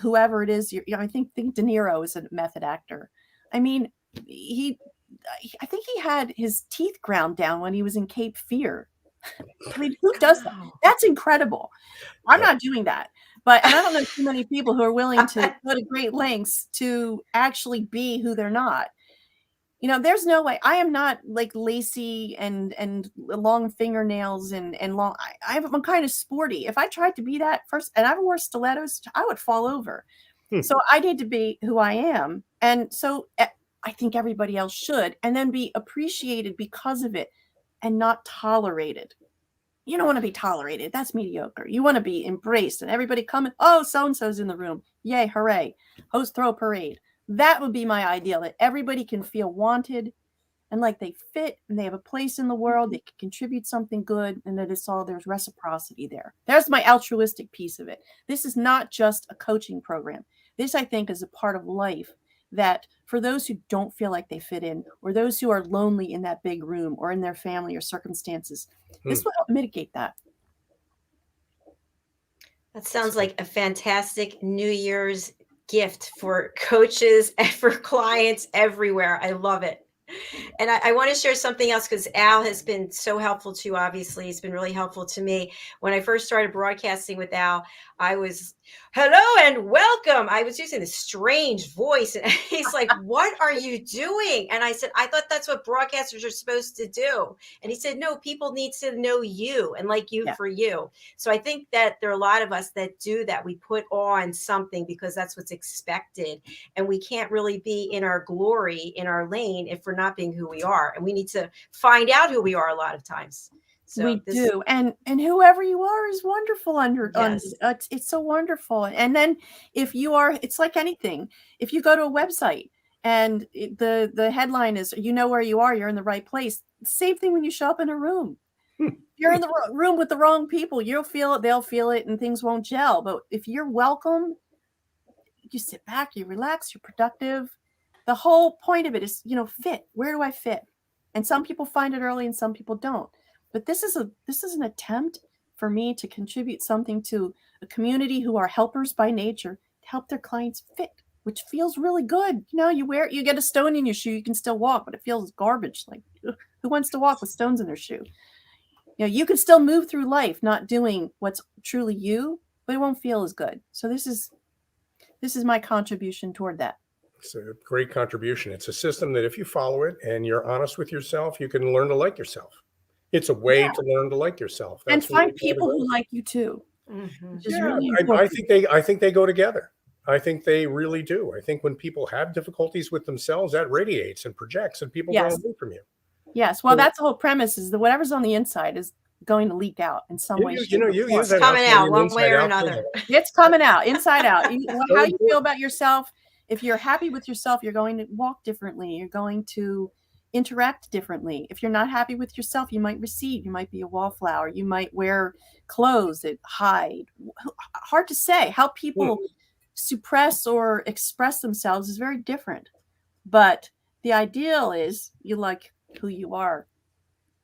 whoever it is. I think De Niro is a method actor. I mean, I think he had his teeth ground down when he was in Cape Fear. I mean, who does that? That's incredible. I'm not doing that. And I don't know too many people who are willing to go to great lengths to actually be who they're not. There's no way. I am not like lacy and long fingernails and long. I'm kind of sporty. If I tried to be that first, and I wore stilettos, I would fall over. So I need to be who I am. And so I think everybody else should, and then be appreciated because of it and not tolerated. You don't want to be tolerated. That's mediocre. You want to be embraced and everybody coming. Oh, so-and-so's in the room. Yay, hooray. Host throw a parade. That would be my ideal, that everybody can feel wanted and like they fit and they have a place in the world. They can contribute something good, and that there's reciprocity there. There's my altruistic piece of it. This is not just a coaching program. This, I think, is a part of life that for those who don't feel like they fit in, or those who are lonely in that big room or in their family or circumstances, this will help mitigate that. That sounds like a fantastic New Year's gift for coaches and for clients everywhere. I love it. And I want to share something else because Al has been so helpful too. Obviously, he's been really helpful to me. When I first started broadcasting with Al, I was, hello and welcome. I was using this strange voice. And he's like, what are you doing? And I said, I thought that's what broadcasters are supposed to do. And he said, no, people need to know you and like you for you. So I think that there are a lot of us that do that. We put on something because that's what's expected. And we can't really be in our glory, in our lane, if we're not being who we are. And we need to find out who we are a lot of times. So we do. And whoever you are is wonderful it's so wonderful. And then if you are, it's like anything. If you go to a website and the headline is, where you are, you're in the right place. Same thing when you show up in a room. You're in the room with the wrong people. You'll feel it, they'll feel it, and things won't gel. But if you're welcome, you sit back, you relax, you're productive. The whole point of it is, fit. Where do I fit? And some people find it early and some people don't. But this is an attempt for me to contribute something to a community who are helpers by nature to help their clients fit, which feels really good. You get a stone in your shoe, you can still walk, but it feels garbage. Like, who wants to walk with stones in their shoe? You can still move through life not doing what's truly you, but it won't feel as good. So this is my contribution toward that. It's a great contribution. It's a system that if you follow it and you're honest with yourself, you can learn to like yourself. It's a way to learn to like yourself. And find people who like you too. Mhm. Which is really important. I think they go together. I think they really do. I think when people have difficulties with themselves, that radiates and projects, and people go away from you. Yes. Well, that's the whole premise, is that whatever's on the inside is going to leak out in some way. It's coming out one way or another. It's coming out, inside out. How you feel about yourself. If you're happy with yourself, you're going to walk differently. You're going to interact differently. If you're not happy with yourself, you might recede. You might be a wallflower. You might wear clothes that hide. Hard to say. How people suppress or express themselves is very different. But the ideal is you like who you are.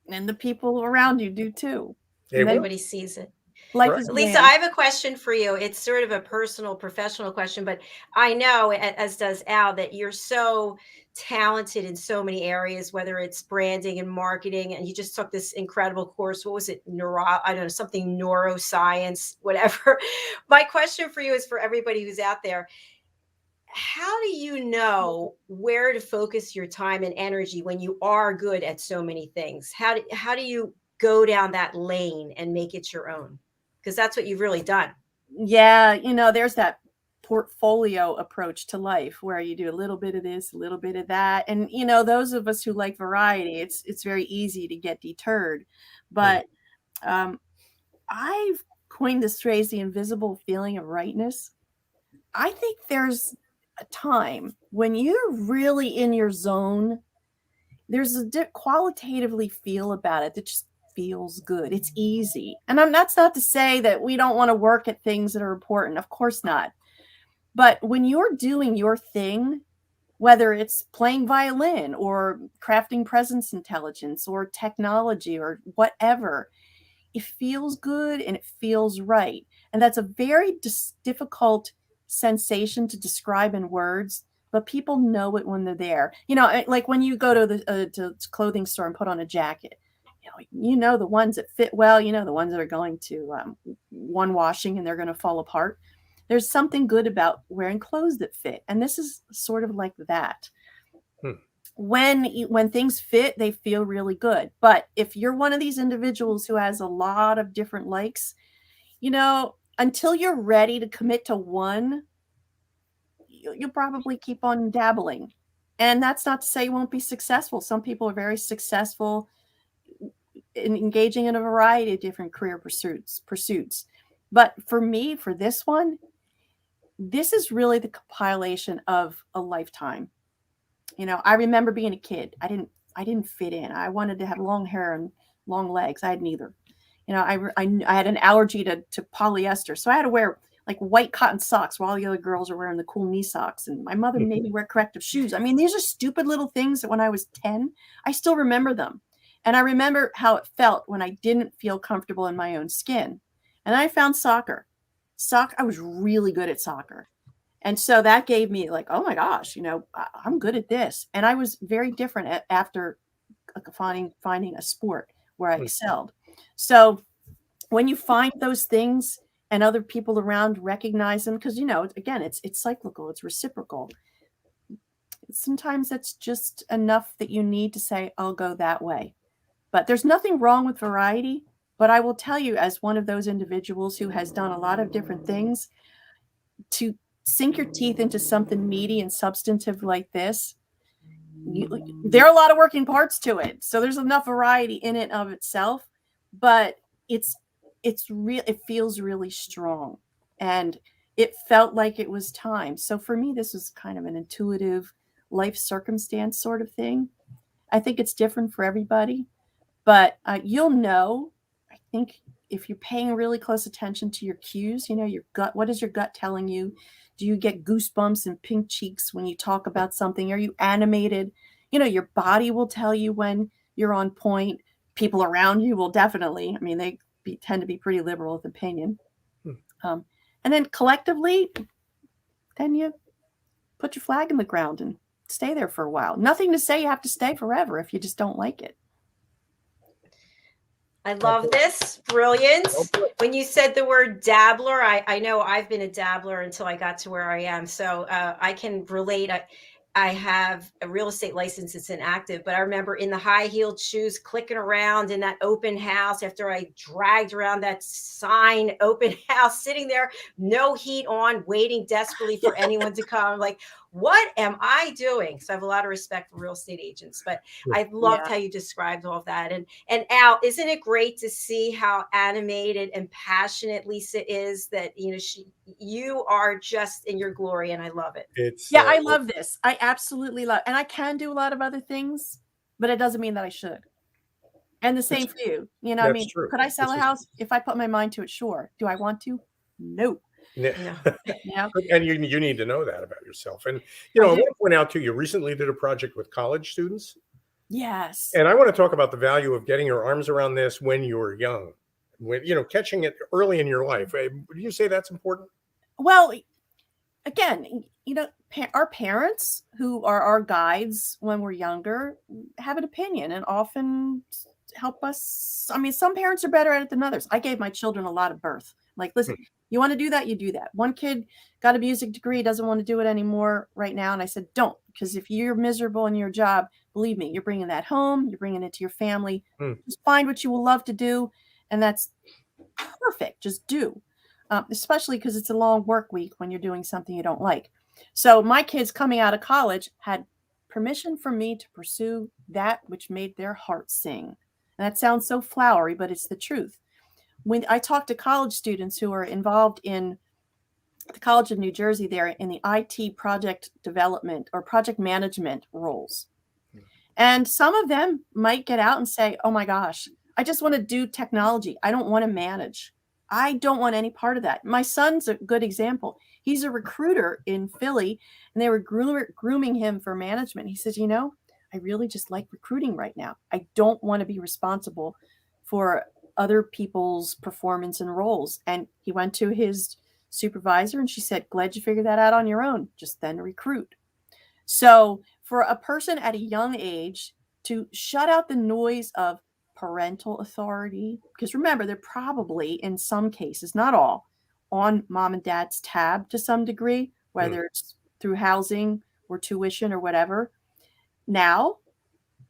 And the people around you do too. Everybody sees it. Lisa, I have a question for you. It's sort of a personal, professional question, but I know, as does Al, that you're so talented in so many areas, whether it's branding and marketing, and you just took this incredible course. What was it? Something neuroscience, whatever. My question for you is for everybody who's out there. How do you know where to focus your time and energy when you are good at so many things? How do you go down that lane and make it your own? Because that's what you've really done. Yeah. There's that portfolio approach to life where you do a little bit of this, a little bit of that. And, those of us who like variety, it's very easy to get deterred. But I've coined this phrase, the invisible feeling of rightness. I think there's a time when you're really in your zone. There's a qualitatively feel about it that just feels good. It's easy. And that's not to say that we don't want to work at things that are important. Of course not. But when you're doing your thing, whether it's playing violin or crafting presence intelligence or technology or whatever, it feels good and it feels right. And that's a very difficult sensation to describe in words, but people know it when they're there. Like when you go to the clothing store and put on a jacket, the ones that fit well, the ones that are going to one washing and they're going to fall apart. There's something good about wearing clothes that fit. And this is sort of like that. When things fit, they feel really good. But if you're one of these individuals who has a lot of different likes, until you're ready to commit to one, you'll probably keep on dabbling. And that's not to say you won't be successful. Some people are very successful in engaging in a variety of different career pursuits. But for me, for this one, this is really the compilation of a lifetime. I remember being a kid. I didn't fit in. I wanted to have long hair and long legs. I had neither. I had an allergy to polyester. So I had to wear like white cotton socks while all the other girls are wearing the cool knee socks. And my mother made me wear corrective shoes. I mean, these are stupid little things that when I was 10, I still remember them. And I remember how it felt when I didn't feel comfortable in my own skin. And I found soccer. I was really good at soccer. And so that gave me like, oh my gosh, I'm good at this. And I was very different after finding a sport where I excelled. So when you find those things and other people around recognize them, because, again, it's cyclical, it's reciprocal. Sometimes that's just enough that you need to say, I'll go that way. But there's nothing wrong with variety. But I will tell you, as one of those individuals who has done a lot of different things, to sink your teeth into something meaty and substantive like this, there are a lot of working parts to it. So there's enough variety in it of itself, but it's real. It feels really strong, and it felt like it was time. So for me, this was kind of an intuitive life circumstance sort of thing. I think it's different for everybody, but you'll know. I think if you're paying really close attention to your cues, your gut, what is your gut telling you Do you get goosebumps and pink cheeks when you talk about something? Are you animated? Your body will tell you when you're on point. People around you will definitely. I mean, tend to be pretty liberal with opinion. And then collectively, then you put your flag in the ground and stay there for a while. Nothing to say you have to stay forever if you just don't like it. I love this. Brilliant. When you said the word dabbler, I know I've been a dabbler until I got to where I am. So I can relate. I have a real estate license. It's inactive, but I remember in the high heeled shoes, clicking around in that open house after I dragged around that sign open house, sitting there, no heat on, waiting desperately for anyone to come. Like, what am I doing? So I have a lot of respect for real estate agents, but I loved how you described all of that. And Al, isn't it great to see how animated and passionate Lisa is? That you are just in your glory, and I love it. I love this. I absolutely love, and I can do a lot of other things, but it doesn't mean that I should. And the same for you. I mean, could I sell a house if I put my mind to it? Sure. Do I want to? No. Yeah. And you need to know that about yourself. And I want to point out too, you recently did a project with college students. Yes. And I want to talk about the value of getting your arms around this when you're young, when catching it early in your life. Would you say that's important? Well, again, our parents, who are our guides when we're younger, have an opinion and often help us. I mean, some parents are better at it than others. I gave my children a lot of birth. Like, listen, you want to do that, you do that. One kid got a music degree, doesn't want to do it anymore right now. And I said, don't, because if you're miserable in your job, believe me, you're bringing that home, you're bringing it to your family. Just find what you will love to do. And that's perfect. Just do. Especially because it's a long work week when you're doing something you don't like. So my kids coming out of college had permission from me to pursue that which made their hearts sing. And that sounds so flowery, but it's the truth. When I talk to college students who are involved in the College of New Jersey, there in the IT project development or project management roles. And some of them might get out and say, oh my gosh, I just want to do technology. I don't want to manage. I don't want any part of that. My son's a good example. He's a recruiter in Philly, and they were grooming him for management. He says, I really just like recruiting right now. I don't want to be responsible for other people's performance and roles. And he went to his supervisor and she said, glad you figured that out on your own. Just then recruit. So for a person at a young age to shut out the noise of parental authority, because remember, they're probably in some cases, not all, on mom and dad's tab to some degree, whether it's through housing or tuition or whatever. Now,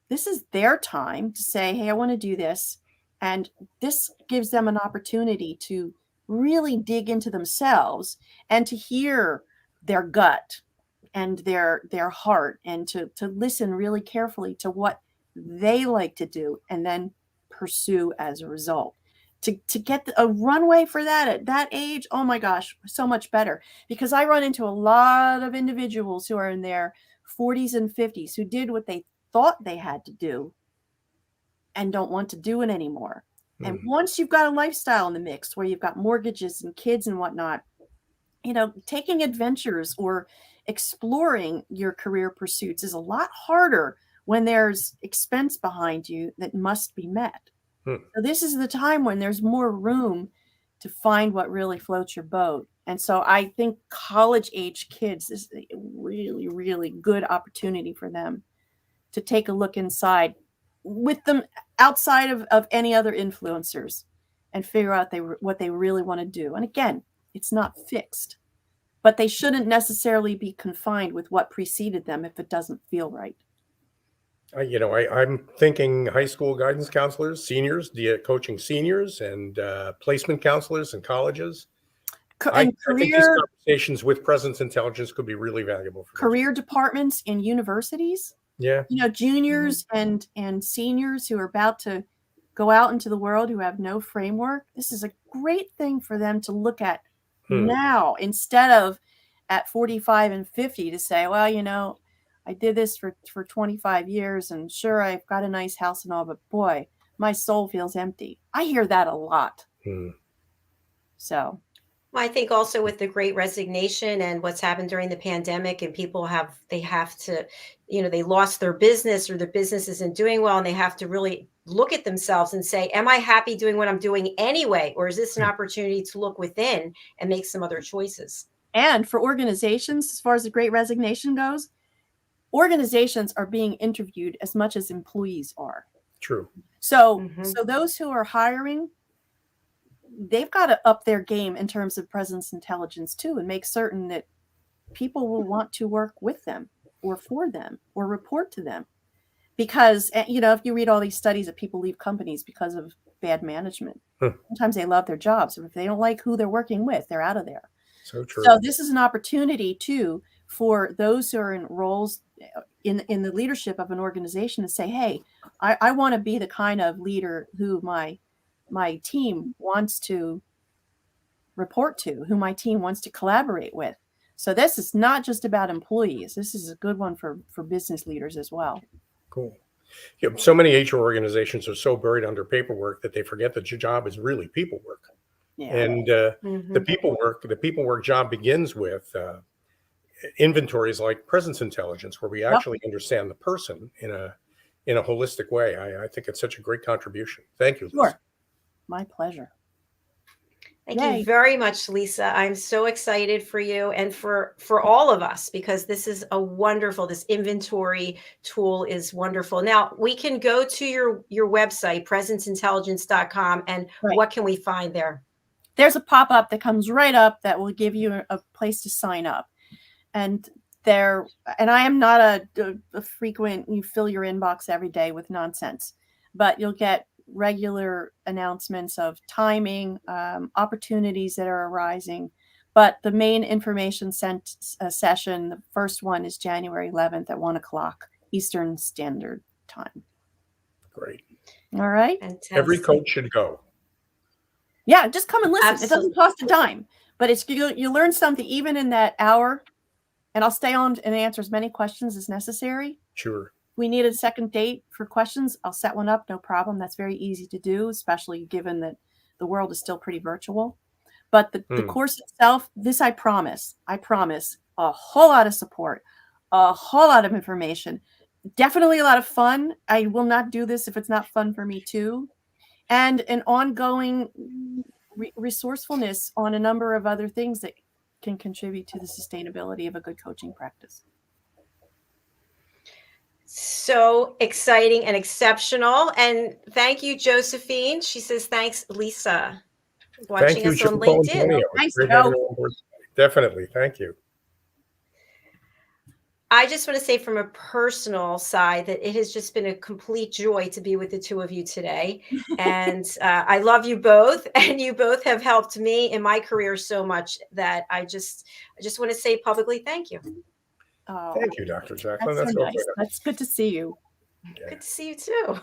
this is their time to say, hey, I want to do this. And this gives them an opportunity to really dig into themselves and to hear their gut and their heart, and to listen really carefully to what they like to do and then pursue as a result. To get a runway for that at that age, oh my gosh, so much better. Because I run into a lot of individuals who are in their 40s and 50s who did what they thought they had to do and don't want to do it anymore. And once you've got a lifestyle in the mix where you've got mortgages and kids and whatnot, taking adventures or exploring your career pursuits is a lot harder when there's expense behind you that must be met. So this is the time when there's more room to find what really floats your boat. And so I think college age kids is a really, really good opportunity for them to take a look inside with them outside of any other influencers and figure out what they really want to do. And again, it's not fixed, but they shouldn't necessarily be confined with what preceded them if it doesn't feel right. I'm thinking high school guidance counselors, seniors, coaching seniors, and placement counselors in colleges. I think these conversations with presence intelligence could be really valuable for career departments in universities. Yeah. Juniors and seniors who are about to go out into the world, who have no framework. This is a great thing for them to look at now, instead of at 45 and 50 to say, well, I did this for 25 years and sure, I've got a nice house and all, but boy, my soul feels empty. I hear that a lot. So Well, I think also with the great resignation and what's happened during the pandemic, and people they have to, they lost their business or their business isn't doing well, and they have to really look at themselves and say, am I happy doing what I'm doing anyway? Or is this an opportunity to look within and make some other choices? And for organizations, as far as the great resignation goes, organizations are being interviewed as much as employees are. True. So those who are hiring, they've got to up their game in terms of presence intelligence too, and make certain that people will want to work with them or for them or report to them. Because, if you read all these studies that people leave companies because of bad management, sometimes they love their jobs. If they don't like who they're working with, they're out of there. So true. So this is an opportunity too for those who are in roles in the leadership of an organization to say, hey, I want to be the kind of leader who my team wants to report to, who my team wants to collaborate with. So this is not just about employees. This is a good one for business leaders as well. Cool. Yeah, so many HR organizations are so buried under paperwork that they forget that your job is really people work. Yeah. And the people work job begins with inventories like presence intelligence, where we actually understand the person in a holistic way. I think it's such a great contribution. Thank you, Lisa. Sure. My pleasure. Thank you very much, Lisa. I'm so excited for you and for all of us, because this is this inventory tool is wonderful. Now we can go to your website, presenceintelligence.com, and what can we find there? There's a pop-up that comes right up that will give you a place to sign up. And I am not a frequent, you fill your inbox every day with nonsense, but you'll get regular announcements of timing, opportunities that are arising. But the main information session, the first one is January 11th at 1:00 Eastern Standard Time. Great. All right. Fantastic. Every coach should go. Yeah, just come and listen. Absolutely. It doesn't cost a dime, but you learn something even in that hour. And I'll stay on and answer as many questions as necessary. Sure. We need a second date for questions. I'll set one up. No problem. That's very easy to do, especially given that the world is still pretty virtual. But the course itself, I promise a whole lot of support, a whole lot of information, definitely a lot of fun. I will not do this if it's not fun for me too. And an ongoing resourcefulness on a number of other things that can contribute to the sustainability of a good coaching practice. So exciting and exceptional. And thank you, Josephine. She says, thanks, Lisa. Watching us on LinkedIn. Nice to have you on board. Definitely. Thank you. I just want to say from a personal side that it has just been a complete joy to be with the two of you today. And I love you both, and you both have helped me in my career so much that I just want to say publicly, thank you. Oh, Thank you, Dr. Jacalyn. that's so nice. That's good to see you. Yeah. Good to see you too.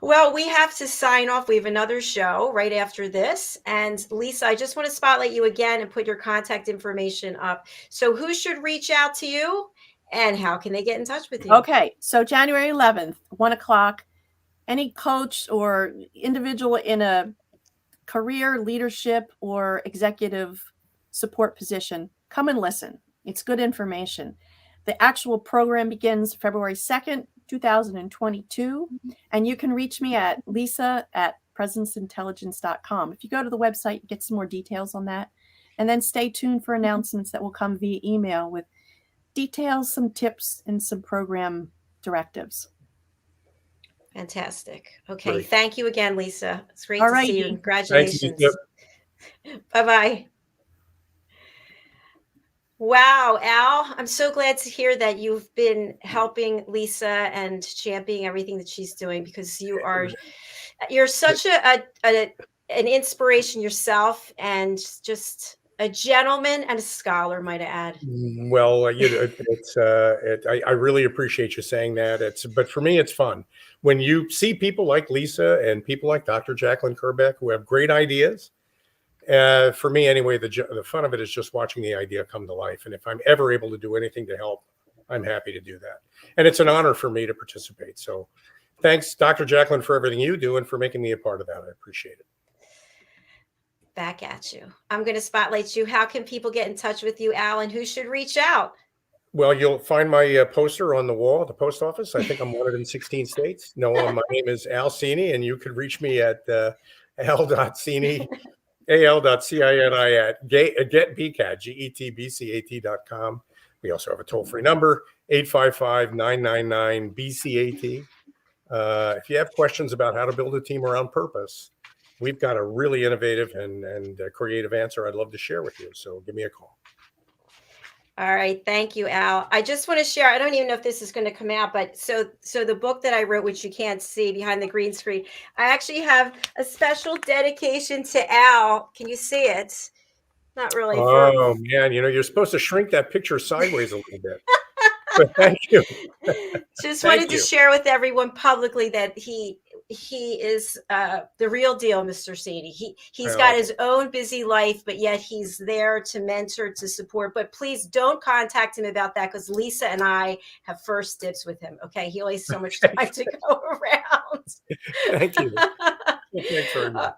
Well, we have to sign off. We have another show right after this. And Lisa, I just want to spotlight you again and put your contact information up. So who should reach out to you and how can they get in touch with you? Okay. So January 11th, 1:00, any coach or individual in a career, leadership, or executive support position, come and listen. It's good information. The actual program begins February 2nd, 2022, and you can reach me at lisa@presenceintelligence.com. If you go to the website, you get some more details on that, and then stay tuned for announcements that will come via email with details, some tips, and some program directives. Fantastic. Okay. Great. Thank you again, Lisa. It's great All to righty. see you. Congratulations. Thank you. Bye-bye. Wow, Al, I'm so glad to hear that you've been helping Lisa and championing everything that she's doing, because you're such an inspiration yourself, and just a gentleman and a scholar, might I add. Well, I really appreciate you saying that. But for me, it's fun when you see people like Lisa and people like Dr. Jacalyn Kerbeck who have great ideas. For me, anyway, the fun of it is just watching the idea come to life. And if I'm ever able to do anything to help, I'm happy to do that. And it's an honor for me to participate. So thanks, Dr. Jacalyn, for everything you do and for making me a part of that. I appreciate it. back at you. I'm going to spotlight you. How can people get in touch with you, Al, and who should reach out? Well, you'll find my poster on the wall at the post office. I think I'm wanted in 16 states. No, my name is Al Cini, and you could reach me at al.cini, al.cini at getbcat, getbcat.com. We also have a toll-free number, 855-999-BCAT. If you have questions about how to build a team around purpose, we've got a really innovative and creative answer I'd love to share with you. So give me a call. All right. Thank you, Al. I just want to share, I don't even know if this is going to come out, but so the book that I wrote, which you can't see behind the green screen, I actually have a special dedication to Al. Can you see it? Not really. Oh, man. You're supposed to shrink that picture sideways a little bit. But thank you. Just Thank wanted you. to share with everyone publicly that he is the real deal, Mr. Cini. He's got his own busy life, but yet he's there to mentor, to support. But please don't contact him about that, because Lisa and I have first dibs with him. Okay, he only has so much time to go around. Thank you. Thanks very much.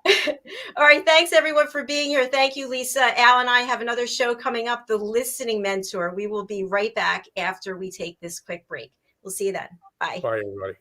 All right, thanks everyone for being here. Thank you, Lisa. Al and I have another show coming up, The Listening Mentor. We will be right back after we take this quick break. We'll see you then. Bye. Bye, everybody.